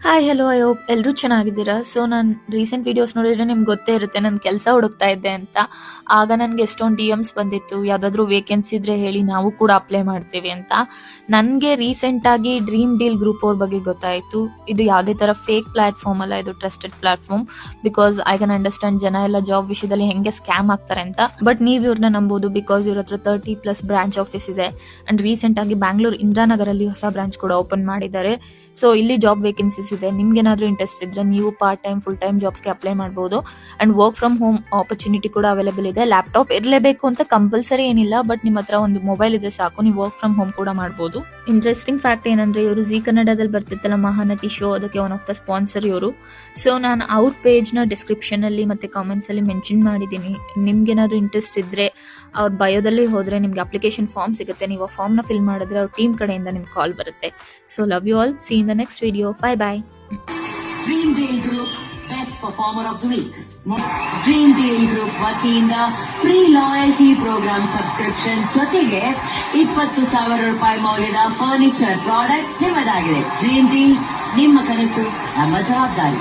Hi hello I hope ಎಲ್ಲರೂ ಚೆನ್ನಾಗಿದ್ದೀರಾ. So ನಾನು ರೀಸೆಂಟ್ ವೀಡಿಯೋಸ್ ನೋಡಿದ್ರೆ ನಿಮ್ಗೆ ಗೊತ್ತೇ ಇರುತ್ತೆ ನಾನು ಕೆಲಸ ಹುಡುಕ್ತಾ ಇದ್ದೆ ಅಂತ. ಆಗ ನನಗೆ ಎಷ್ಟೊಂದು DMs ಬಂದಿತ್ತು, ಯಾವುದಾದ್ರೂ ವೇಕೆನ್ಸಿ ಇದ್ರೆ ಹೇಳಿ ನಾವು ಕೂಡ ಅಪ್ಲೈ ಮಾಡ್ತೀವಿ ಅಂತ. ನನಗೆ ರೀಸೆಂಟಾಗಿ ಡ್ರೀಮ್ ಡೀಲ್ ಗ್ರೂಪ್ ಅವ್ರ ಬಗ್ಗೆ ಗೊತ್ತಾಯಿತು. ಇದು ಯಾವುದೇ ಥರ ಫೇಕ್ ಪ್ಲ್ಯಾಟ್ಫಾರ್ಮ್ ಅಲ್ಲ, ಇದು trusted platform. Because I can understand ಜನ ಎಲ್ಲ ಜಾಬ್ ವಿಷಯದಲ್ಲಿ ಹೆಂಗೆ ಸ್ಕ್ಯಾಮ್ ಆಗ್ತಾರೆ ಅಂತ. ಬಟ್ ನೀವು ಇವ್ರನ್ನ ನಂಬೋದು ಬಿಕಾಸ್ ಇವ್ರ ಹತ್ರ 30+ ಬ್ರಾಂಚ್ ಆಫೀಸ್ ಇದೆ. ಆ್ಯಂಡ್ ರೀಸೆಂಟಾಗಿ ಬ್ಯಾಂಗ್ಳೂರ್ ಇಂದಿರಾನಗರಲ್ಲಿ ಹೊಸ ಬ್ರಾಂಚ್ ಕೂಡ ಓಪನ್ ಮಾಡಿದ್ದಾರೆ. ಸೊ ಇಲ್ಲಿ ಜಾಬ್ ವೇಕೆನ್ಸೀಸ್ ಇದೆ. ನಿಮ್ಗೆ ಏನಾದರೂ ಇಂಟ್ರೆಸ್ಟ್ ಇದ್ರೆ ನೀವು ಪಾರ್ಟ್ ಟೈಮ್ ಫುಲ್ ಟೈಮ್ ಜಾಬ್ಸ್ಗೆ ಅಪ್ಲೈ ಮಾಡ್ಬೋದು. And work from home opportunity ಕೂಡ ಅವೈಲೇಬಲ್ ಇದೆ. ಲ್ಯಾಪ್ಟಾಪ್ ಇರಲೇಬೇಕು ಅಂತ ಕಂಪಲ್ಸರಿ ಏನಿಲ್ಲ, ಬಟ್ ನಿಮ್ಮ ಹತ್ರ ಒಂದು ಮೊಬೈಲ್ ಇದ್ರೆ ಸಾಕು, ನೀವು ವರ್ಕ್ ಫ್ರಮ್ ಹೋಮ್ ಕೂಡ ಮಾಡ್ಬೋದು. ಇಂಟ್ರೆಸ್ಟಿಂಗ್ ಫ್ಯಾಕ್ಟ್ ಏನಂದ್ರೆ ಇವರು ಜಿ ಕನ್ನಡದಲ್ಲಿ ಬರ್ತಿತ್ತಲ್ಲ ಮಹಾನಟಿ ಶೋ, ಅದಕ್ಕೆ ಒನ್ ಆಫ್ ದ ಸ್ಪಾನ್ಸರ್ ಇವರು. ಸೊ ನಾನು ಅವ್ರ ಪೇಜ್ನ ಡಿಸ್ಕ್ರಿಪ್ಷನಲ್ಲಿ ಮತ್ತು ಕಾಮೆಂಟ್ಸಲ್ಲಿ ಮೆನ್ಷನ್ ಮಾಡಿದ್ದೀನಿ. ನಿಮ್ಗೇನಾದರೂ ಇಂಟ್ರೆಸ್ಟ್ ಇದ್ದರೆ ಅವ್ರ ಬಯೋದಲ್ಲಿ ಹೋದರೆ ನಿಮ್ಗೆ ಅಪ್ಲಿಕೇಶನ್ ಫಾರ್ಮ್ ಸಿಗುತ್ತೆ. ನೀವು ಆ ಫಾರ್ಮ್ನ ಫಿಲ್ ಮಾಡಿದ್ರೆ ಅವ್ರ ಟೀಮ್ ಕಡೆಯಿಂದ ನಿಮ್ಗೆ ಕಾಲ್ ಬರುತ್ತೆ. So love you all. See in the next video. Bye bye. Dream Deal Group Best Performer of the Week. Dream Deal Group ವತಿಯಿಂದ ಫ್ರೀ ಲಾಯಲ್ಟಿ ಪ್ರೋಗ್ರಾಮ್ ಸಬ್ಸ್ಕ್ರಿಪ್ಷನ್ ಜೊತೆಗೆ 20,000 ರೂಪಾಯಿ ಮೌಲ್ಯದ ಫರ್ನಿಚರ್ ಪ್ರಾಡಕ್ಟ್ಸ್ ನಿಮ್ಮದಾಗಿದೆ. ಡ್ರೀಮ್ ಡೀಲ್, ನಿಮ್ಮ ಕನಸು ನಮ್ಮ ಜವಾಬ್ದಾರಿ.